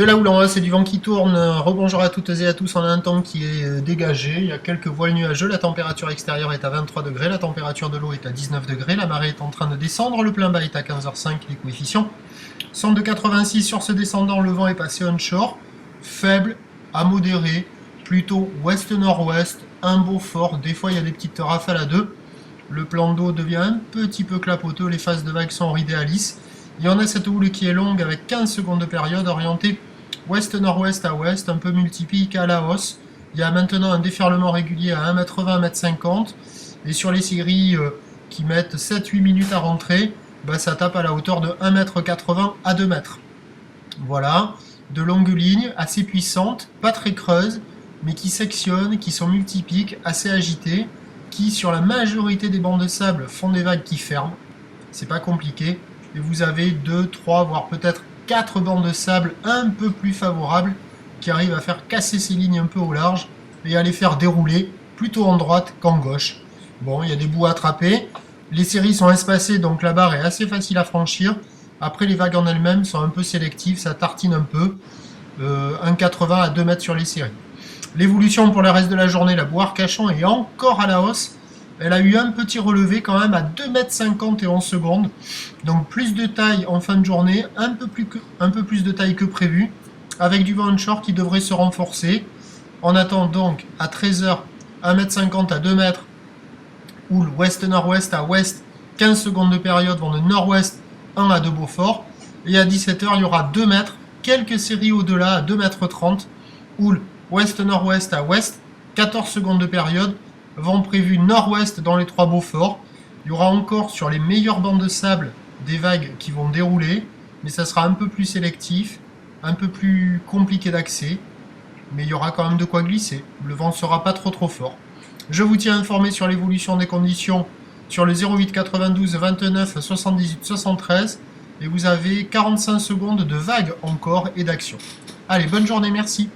De la houle en haut, c'est du vent qui tourne. Rebonjour à toutes et à tous. On a un temps qui est dégagé. Il y a quelques voiles nuageux. La température extérieure est à 23 degrés. La température de l'eau est à 19 degrés. La marée est en train de descendre. Le plein bas est à 15h05. Les coefficients sont de 86 sur ce descendant. Le vent est passé onshore. Faible à modéré. Plutôt ouest-nord-ouest. Un beau fort. Des fois, il y a des petites rafales à deux. Le plan d'eau devient un petit peu clapoteux. Les phases de vagues sont en ridée à lisse. Il y en a cette houle qui est longue avec 15 secondes de période, orientée ouest-nord-ouest à ouest, un peu multipique à la hausse. Il y a maintenant un déferlement régulier à 1m20, 1m50. Et sur les séries qui mettent 7-8 minutes à rentrer, ça tape à la hauteur de 1m80 à 2 mètres. Voilà, de longues lignes assez puissantes, pas très creuses, mais qui sectionnent, qui sont multipiques, assez agitées, qui sur la majorité des bancs de sable font des vagues qui ferment. C'est pas compliqué. Et vous avez 2, 3, voire peut-être 4 bancs de sable un peu plus favorables qui arrivent à faire casser ces lignes un peu au large et à les faire dérouler plutôt en droite qu'en gauche. Bon, il y a des bouts à attraper. Les séries sont espacées, donc la barre est assez facile à franchir. Après, les vagues en elles-mêmes sont un peu sélectives, ça tartine un peu. 1,80 à 2 mètres sur les séries. L'évolution pour le reste de la journée, la boire cachon est encore à la hausse. Elle a eu un petit relevé quand même à 2,50 m et 11 secondes. Donc plus de taille en fin de journée, un peu plus de taille que prévu, avec du vent onshore qui devrait se renforcer. On attend donc à 13h 1,50 m à 2 mètres, houle ouest-nord-ouest à ouest, 15 secondes de période vont de nord-ouest 1 à 2 Beaufort. Et à 17h, il y aura 2 mètres, quelques séries au-delà à 2,30 m, houle ouest-nord-ouest à ouest, 14 secondes de période, vent prévu nord-ouest dans les 3 Beaufort. Il y aura encore sur les meilleurs bancs de sable des vagues qui vont dérouler, mais ça sera un peu plus sélectif, un peu plus compliqué d'accès, mais il y aura quand même de quoi glisser. Le vent ne sera pas trop fort. Je vous tiens informé sur l'évolution des conditions sur le 08 92 29 78 73 et vous avez 45 secondes de vagues encore et d'action. Allez, bonne journée, merci.